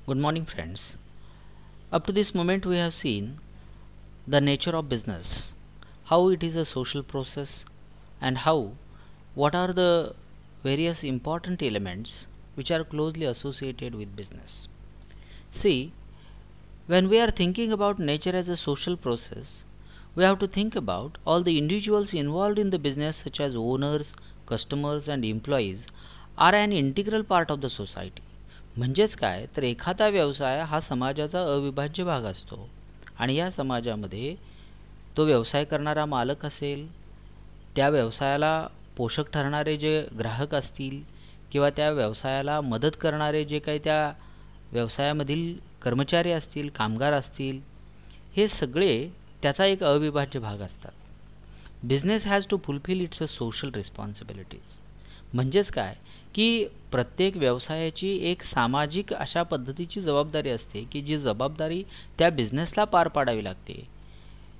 Good morning, friends. Up to this moment, we have seen the nature of business, how it is a social process, and what are the various important elements which are closely associated with business. See, when we are thinking about nature as a social process, we have to think about all the individuals involved in the business, such as owners, customers, and employees, are an integral part of the society. म्हणजेच काय तर एखादा व्यवसाय हा समाजाचा अविभाज्य भाग असतो आणि या समाजामध्ये तो व्यवसाय करणारा मालक असेल, त्या व्यवसायाला पोषक ठरणारे जे ग्राहक असतील किंवा त्या व्यवसायाला मदत करणारे जे काही त्या व्यवसायामधील कर्मचारी असतील, कामगार असतील, हे सगळे त्याचा एक अविभाज्य भाग असतात. Business has to fulfil its social responsibilities. म्हणजेच काय की प्रत्येक व्यवसायाची एक सामाजिक अशा पद्धतीची जबाबदारी असते की जी जबाबदारी त्या बिझनेसला पार पाडावी लागते.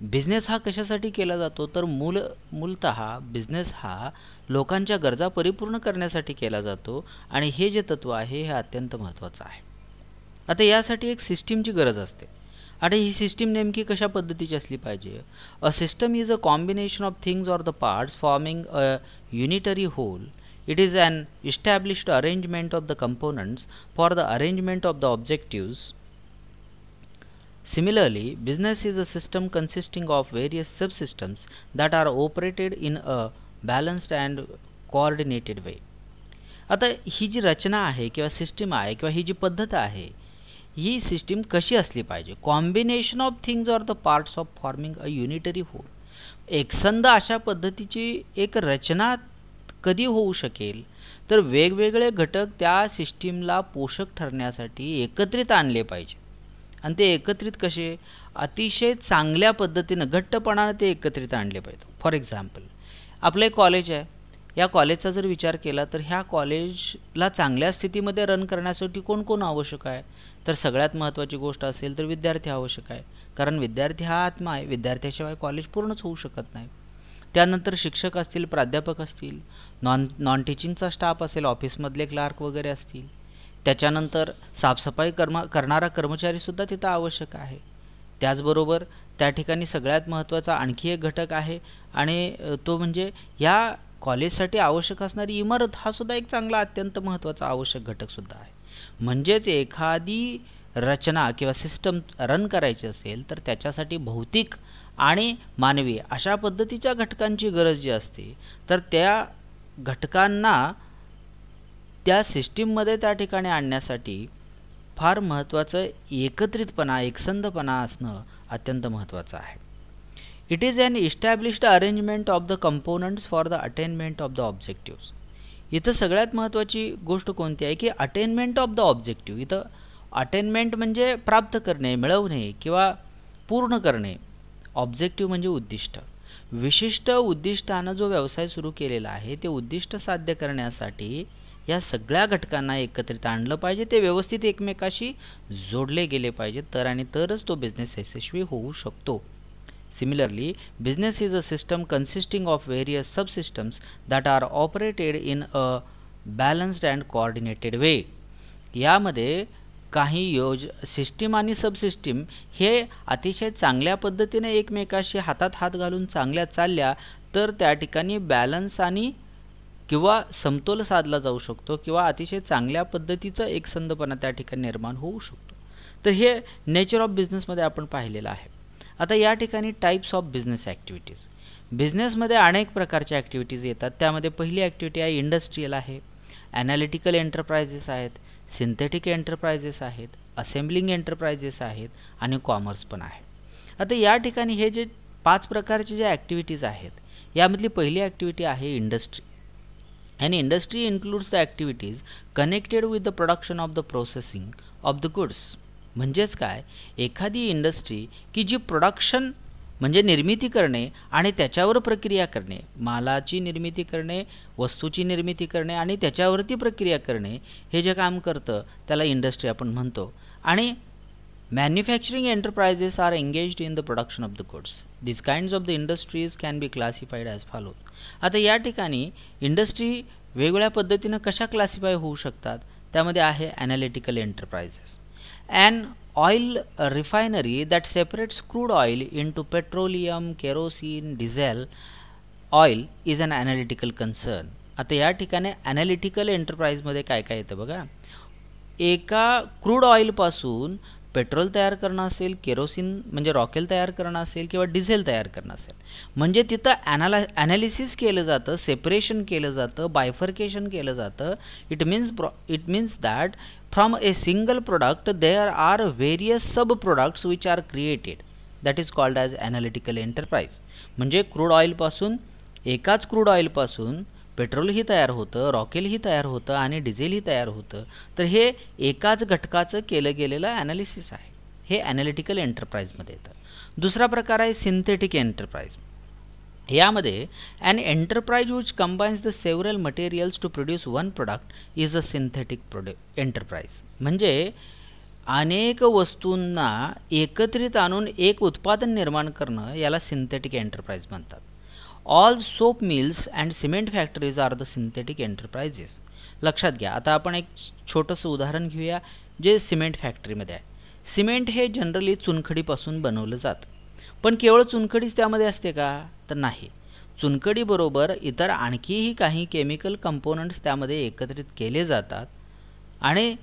बिझनेस हा कशासाठी केला जातो तर मूलतः बिझनेस हा लोकांच्या गरजा परिपूर्ण करण्यासाठी केला जातो आणि हे जे तत्व आहे हे अत्यंत महत्त्वाचं आहे. आता यासाठी एक सिस्टीमची गरज असते आणि ही सिस्टीम नेमकी कशा पद्धतीची असली पाहिजे. A system is a combination of things or the parts forming a unitary whole. It is an established arrangement of the components for the arrangement of the objectives. Similarly, business is a system consisting of various subsystems that are operated in a balanced and coordinated way. आता ही जी रचना आहे किंवा system आहे किंवा ही जी पद्धत आहे, ही system कशी असली पाहिजे. Combination of things or the parts of forming a unitary whole. एकसंध अशा पद्धतीची एक रचना कधी होऊ शकेल तर वेगवेगळे घटक त्या सिस्टीमला पोषक ठरण्यासाठी एकत्रित आणले पाहिजे आणि ते एकत्रित कसे अतिशय चांगल्या पद्धतीने घट्टपणाने ते एकत्रित आणले पाहिजे. फॉर एक्झाम्पल, आपले कॉलेज आहे, या कॉलेजचा जर विचार केला तर ह्या कॉलेजला चांगल्या स्थितीमध्ये रन करण्यासाठी कोण कोण आवश्यक आहे तर सगळ्यात महत्त्वाची गोष्ट असेल तर विद्यार्थी आवश्यक आहे, कारण विद्यार्थी हा आत्मा आहे. विद्यार्थ्याशिवाय कॉलेज पूर्णच होऊ शकत नाही. त्यानंतर शिक्षक असतील, प्राध्यापक असतील, नॉन टीचिंगचा स्टाफ असेल, ऑफिसमधले क्लार्क वगैरे असतील. त्याच्यानंतर साफसफाई करणारा कर्मचारीसुद्धा तिथं आवश्यक आहे. त्याचबरोबर त्या ठिकाणी सगळ्यात महत्त्वाचा आणखी एक घटक आहे आणि तो म्हणजे या कॉलेजसाठी आवश्यक असणारी इमारत हा सुद्धा एक चांगला अत्यंत महत्त्वाचा आवश्यक घटकसुद्धा आहे. म्हणजेच एखादी रचना किंवा सिस्टम रन करायची असेल तर त्याच्यासाठी भौतिक आणि मानवी अशा पद्धतीच्या घटकांची गरज जी असते तर त्या घटकांना त्या सिस्टीममध्ये त्या ठिकाणी आणण्यासाठी फार महत्त्वाचं एकत्रितपणा, एकसंधपणा असणं अत्यंत महत्त्वाचं आहे. It is an established arrangement of the components for the attainment of the objectives. इथं सगळ्यात महत्त्वाची गोष्ट कोणती आहे की अटेनमेंट ऑफ द ऑब्जेक्टिव्ह. इथं अटेनमेंट म्हणजे प्राप्त करणे, मिळवणे किंवा पूर्ण करणे. ऑब्जेक्टिव्ह म्हणजे उद्दिष्ट. विशिष्ट उद्दिष्टानं जो व्यवसाय सुरू केलेला आहे ते उद्दिष्ट साध्य करण्यासाठी या सगळ्या घटकांना एकत्रित आणलं पाहिजे. ते व्यवस्थित एकमेकाशी जोडले गेले पाहिजेत तरच तो बिझनेस यशस्वी होऊ शकतो. Similarly, business is a system consisting of various subsystems that are operated in a balanced and coordinated way. यामध्ये काही सिस्टीम आणि सबसिस्टीम हे अतिशय चांगल्या पद्धतीने एकमेकाशी हातात हात घालून चांगल्या चालल्या तर त्या ठिकाणी बॅलन्स आणि किंवा समतोल साधला जाऊ शकतो किंवा अतिशय चांगल्या पद्धतीचं एकसंधपणा त्या ठिकाणी निर्माण होऊ शकतो. तर हे नेचर ऑफ बिझनेसमध्ये आपण पाहिलेलं आहे. आता या ठिकाणी टाईप्स ऑफ बिझनेस ॲक्टिव्हिटीज. बिझनेसमध्ये अनेक प्रकारच्या ॲक्टिव्हिटीज येतात. त्यामध्ये पहिली ॲक्टिव्हिटी आहे इंडस्ट्रियल आहे, ॲनालिटिकल एंटरप्राइजेस आहेत, सिंथेटिक एंटरप्राइजेस आहेत, असेंब्लिंग एंटरप्राइजेस आहेत आणि कॉमर्स पण आहे. आता या ठिकाणी हे जे 5 प्रकारचे जे ॲक्टिव्हिटीज आहेत यामधली पहिली ॲक्टिव्हिटी आहे इंडस्ट्री. आणि industry includes the activities connected with the production of the processing of the goods. म्हणजेच काय, एखादी इंडस्ट्री की जी प्रोडक्शन म्हणजे निर्मिती करणे आणि त्याच्यावर प्रक्रिया करणे, मालाची निर्मिती करणे, वस्तूची निर्मिती करणे आणि त्याच्यावरती प्रक्रिया करणे, हे जे काम करतं त्याला इंडस्ट्री आपण म्हणतो. आणि manufacturing enterprises are engaged in the production of the goods. This kinds of the industries can be classified as follows. आता या ठिकाणी इंडस्ट्री वेगवेगळ्या पद्धतीनं कशा क्लासिफाय होऊ शकतात त्यामध्ये आहे analytical enterprises. An oil refinery that separates crude oil into petroleum, kerosene, diesel oil is an analytical concern. आता या ठिकाणी ॲनालिटिकल एंटरप्राइजमध्ये काय काय येतं बघा. एका क्रूड ऑइलपासून पेट्रोल तयार करणं असेल, केरोसिन म्हणजे रॉकेल तयार करणं असेल किंवा डिझेल तयार करणं असेल, म्हणजे तिथं ॲनालिसिस केलं जातं, सेपरेशन केलं जातं, बायफर्केशन केलं जातं. It means that from a single product there are various sub products which are created. That is called as analytical enterprise. म्हणजे क्रूड ऑइलपासून, एकाच क्रूड ऑइलपासून पेट्रोलही तयार होतं, रॉकेलही तयार होतं आणि डिझेलही तयार होतं. तर हे एकाच घटकाचं केलं गेलेलं ॲनालिसिस आहे. हे ॲनालिटिकल एंटरप्राइजमध्ये येतं. दुसरा प्रकार आहे सिंथेटिक एंटरप्राइज. यामध्ये an enterprise which combines the several materials to produce one product is a synthetic enterprise. म्हणजे अनेक वस्तूंना एकत्रित आणून एक उत्पादन निर्माण करणं याला सिंथेटिक एंटरप्राइज म्हणतात. All soap mills and cement factories are the synthetic enterprises. लक्षात घ्या. आता आपण एक छोटंसं उदाहरण घेऊया जे सिमेंट फॅक्टरीमध्ये आहे. सिमेंट हे जनरली चुनखडीपासून बनवलं जातं. पण केवळ चुनखडीच त्यामध्ये असते का? तर नाही. चुनखडीबरोबर इतर आणखीही काही केमिकल कंपोनंट्स त्यामध्ये एकत्रित केले जातात आणि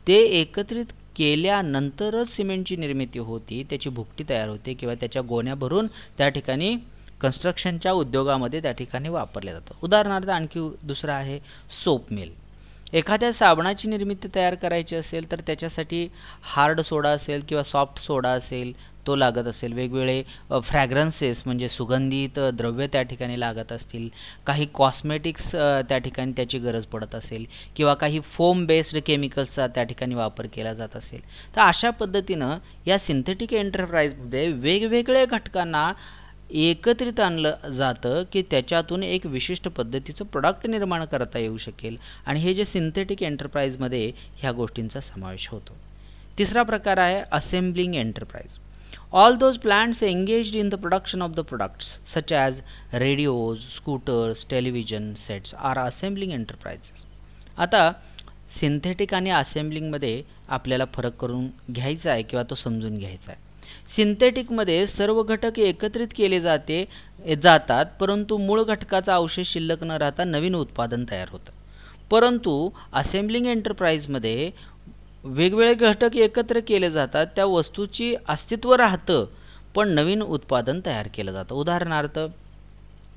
ते एकत्रित केल्यानंतरच सिमेंटची निर्मिती होती, त्याची भुकटी तयार होते किंवा त्याच्या गोण्या भरून त्या ठिकाणी कन्स्ट्रक्शनच्या उद्योगामध्ये त्या ठिकाणी वापरले जातं. उदाहरणार्थ आणखी दुसरं आहे सोप मिल. एखाद्या साबणाची निर्मिती तयार करायची असेल तर त्याच्यासाठी हार्ड सोडा असेल किंवा सॉफ्ट सोडा असेल तो लागत असेल. वेगवेगळे फ्रॅग्रन्सेस म्हणजे सुगंधित द्रव्य त्या ठिकाणी लागत असतील. काही कॉस्मेटिक्स त्या ठिकाणी त्याची गरज पडत असेल किंवा काही फोम बेस्ड केमिकल्सचा त्या ठिकाणी वापर केला जात असेल. तर अशा पद्धतीनं या सिंथेटिक एंटरप्राइजमध्ये वेगवेगळ्या घटकांना एकत्रित आणलं जातं की त्याच्यातून एक विशिष्ट पद्धतीचं प्रोडक्ट निर्माण करता येऊ शकेल. आणि हे जे सिंथेटिक एंटरप्राइजमध्ये ह्या गोष्टींचा समावेश होतो. तिसरा प्रकार आहे assembling enterprise. All those plants engaged in the production of the products such as radios, scooters, television sets are assembling enterprises. आता सिंथेटिक आणि असेंब्लिंगमध्ये आपल्याला फरक करून घ्यायचा आहे किंवा तो समजून घ्यायचा आहे. सिंथेटिकमध्ये सर्व घटक एकत्रित केले जातात परंतु मूळ घटकाचा अवशेष शिल्लक न राहता नवीन उत्पादन तयार होतं. परंतु असेंब्लिंग एंटरप्राइजमध्ये वेगवेगळे घटक एकत्र केले जातात, त्या वस्तूची अस्तित्व राहतं पण नवीन उत्पादन तयार केलं जातं. उदाहरणार्थ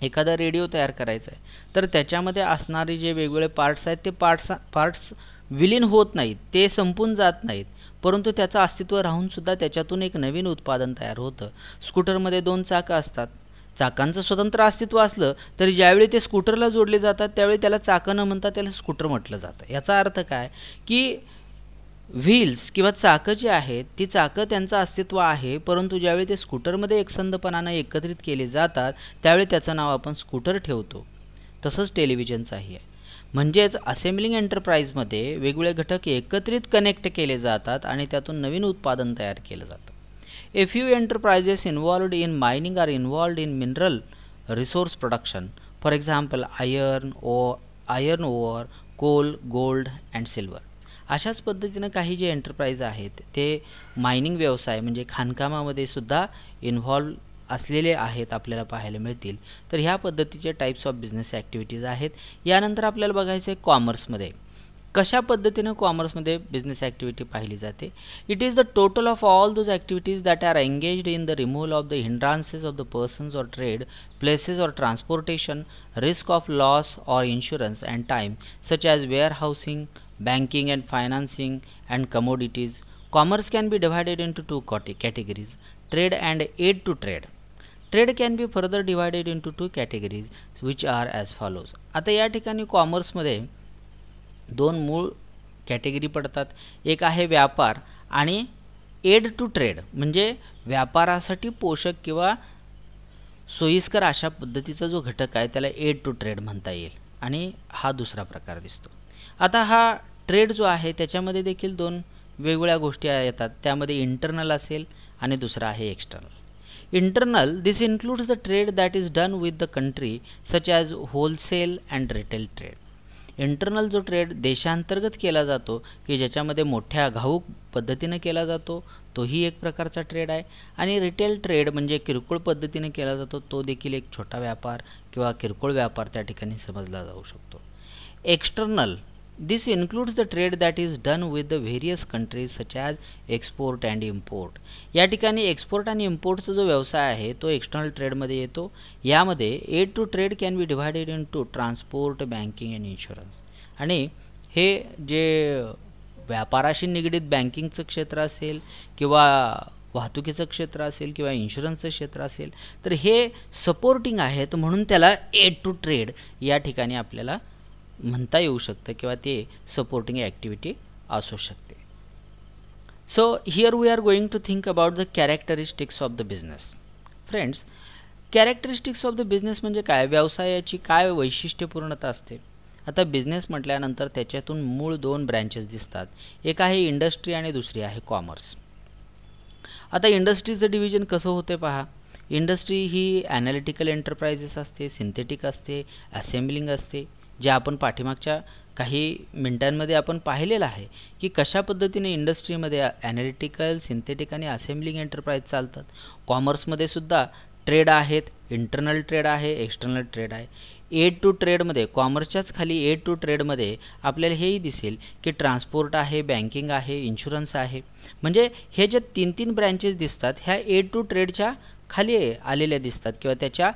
एखादा रेडिओ तयार करायचा आहे तर त्याच्यामध्ये असणारे जे वेगवेगळे पार्ट्स आहेत ते पार्ट्स विलीन होत नाहीत, ते संपून जात नाहीत, परंतु त्याचं अस्तित्व राहूनसुद्धा त्याच्यातून एक नवीन उत्पादन तयार होतं. स्कूटरमध्ये 2 चाकं असतात. चाकांचं स्वतंत्र अस्तित्व असलं तरी ज्यावेळी ते स्कूटरला जोडले जातात त्यावेळी त्याला चाकं न म्हणता त्याला स्कूटर म्हटलं जातं. याचा अर्थ काय की व्हील्स किंवा चाकं जी आहेत ती चाकं त्यांचं अस्तित्व आहे, परंतु ज्यावेळी ते स्कूटरमध्ये एकसंधपणानं एकत्रित केले जातात त्यावेळी त्याचं नाव आपण स्कूटर ठेवतो. तसंच टेलिव्हिजनचाही आहे. म्हणजेच असेंब्लिंग एंटरप्राइजमध्ये वेगवेगळे घटक एकत्रित कनेक्ट केले जातात आणि त्यातून नवीन उत्पादन तयार केलं जातं. A few enterprises involved in mining are involved in mineral resource production. For example iron ore, coal, gold and silver. अशाच पद्धतीनं काही जे एंटरप्राइज आहेत ते मायनिंग व्यवसाय म्हणजे खाणकामामध्ये सुद्धा इन्व्हॉल्व असलेले आहेत आपल्याला पाहायला मिळतील. तर ह्या पद्धतीचे टाइप्स ऑफ बिझनेस ॲक्टिव्हिटीज आहेत. यानंतर आपल्याला बघायचं आहे कॉमर्समध्ये कशा पद्धतीनं कॉमर्समध्ये बिझनेस ॲक्टिव्हिटी पाहिली जाते. It is the total of all those activities that are engaged in the removal of the hindrances of the persons or trade, places or transportation, risk of loss or insurance and time such as warehousing, banking and financing and commodities. Commerce can be divided into 2 categories, trade and aid to trade. Trade can be further divided into 2 categories which are as follows. आता या ठिकाणी कॉमर्समध्ये 2 मूळ category पडतात. एक आहे व्यापार आणि एड टू ट्रेड म्हणजे व्यापारासाठी पोषक किंवा सोयीस्कर अशा पद्धतीचा जो घटक आहे त्याला एड टू ट्रेड म्हणता येईल आणि हा दुसरा प्रकार दिसतो. आता हा ट्रेड जो आहे त्याच्यामध्ये देखील 2 वेगवेगळ्या गोष्टी येतात. त्यामध्ये इंटरनल असेल आणि दुसरा आहे external. Internal this includes the trade that is done with the country such as wholesale and retail trade. Internal जो ट्रेड देशांतर्गत केला जातो की ज्याच्यामध्ये मोठ्या घाऊक पद्धतीने केला जातो तोही एक प्रकारचा ट्रेड आहे आणि रिटेल ट्रेड म्हणजे किरकोळ पद्धतीने केला जातो तो देखील एक छोटा व्यापार किंवा किरकोळ व्यापार त्या ठिकाणी समजला जाऊ शकतो. External, this includes the trade that is done with the various countries such as export and import. या ठिकाणी एक्सपोर्ट आणि इम्पोर्टचा जो व्यवसाय आहे तो एक्सटर्नल ट्रेडमध्ये येतो. यामध्ये aid to trade can be divided into transport, banking and insurance. आणि हे जे व्यापाराशी निगडीत बँकिंगचं क्षेत्र असेल किंवा वाहतुकीचं क्षेत्र असेल किंवा इन्शुरन्सचं क्षेत्र असेल तर हे सपोर्टिंग आहेत म्हणून त्याला एड टू ट्रेड या ठिकाणी आपल्याला म्हणता येऊ शकतं किंवा ते सपोर्टिंग ॲक्टिव्हिटी असू शकते. So here we are going to think about the characteristics of the business. Friends, characteristics of the business म्हणजे काय, व्यवसायाची काय वैशिष्ट्यपूर्णता असते. आता बिझनेस म्हटल्यानंतर त्याच्यातून मूळ दोन ब्रँचेस दिसतात, एक आहे इंडस्ट्री आणि दुसरी आहे कॉमर्स. आता इंडस्ट्रीचं डिव्हिजन कसं होते पहा. इंडस्ट्री ही ॲनालिटिकल एंटरप्राइजेस असते, सिंथेटिक असते, असेंबलिंग असते, जे आपण पाठीमागच्या काही मिनिटांमध्ये आपण पाहिलेलं आहे की कशा पद्धतीने इंडस्ट्रीमध्ये ॲनालिटिकल, सिंथेटिक आणि असेंबलिंग एंटरप्राइज चालतात. कॉमर्समध्ये सुद्धा ट्रेड आहेत, इंटरनल ट्रेड आहे, एक्सटर्नल ट्रेड आहे. एड टू ट्रेडमध्ये, कॉमर्सच्याच खाली एड टू ट्रेडमध्ये आपल्याला हेही दिसेल की ट्रान्सपोर्ट आहे, बँकिंग आहे, इन्शुरन्स आहे. म्हणजे हे जे तीन तीन ब्रँचेस दिसतात ह्या एड टू ट्रेडच्या खाली आलेल्या दिसतात किंवा त्याच्या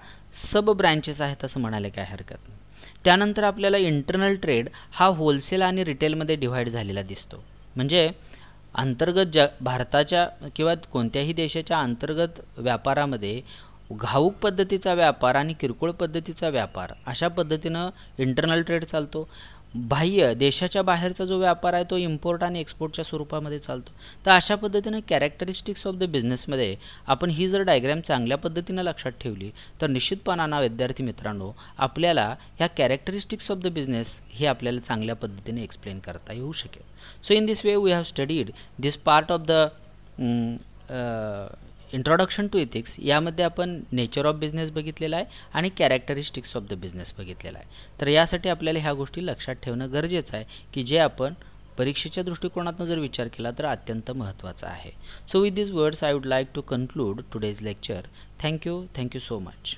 सब ब्रँचेस आहेत असं म्हणायला काय हरकत नाही. त्यानंतर आपल्याला इंटरनल ट्रेड हा होलसेल आणि रिटेलमध्ये डिव्हाइड झालेला दिसतो. म्हणजे अंतर्गत भारताच्या किंवा कोणत्याही देशाच्या अंतर्गत व्यापारामध्ये घाऊक पद्धतीचा व्यापार आणि किरकोळ पद्धतीचा व्यापार अशा पद्धतीनं इंटरनल ट्रेड चालतो. बाह्य देशाच्या बाहेरचा जो व्यापार आहे तो इम्पोर्ट आणि एक्सपोर्टच्या स्वरूपामध्ये चालतो. तर अशा पद्धतीनं कॅरेक्टरिस्टिक्स ऑफ द बिझनेसमध्ये आपण ही जर डायग्रॅम चांगल्या पद्धतीनं लक्षात ठेवली तर निश्चितपणानं विद्यार्थी मित्रांनो आपल्याला ह्या कॅरेक्टरिस्टिक्स ऑफ द बिझनेस हे आपल्याला चांगल्या पद्धतीने एक्सप्लेन करता येऊ शकेल. So in this way we have studied this part of the introduction to ethics. यामध्ये आपण नेचर ऑफ बिझनेस बघितलेला आहे आणि कॅरेक्टरिस्टिक्स ऑफ द बिझनेस बघितलेला आहे. तर यासाठी आपल्याला ह्या गोष्टी लक्षात ठेवणं गरजेचं आहे की जे आपण परीक्षेच्या दृष्टिकोनातून जर विचार केला तर अत्यंत महत्त्वाचा आहे. So with this words I would like to conclude today's lecture. Thank you so much.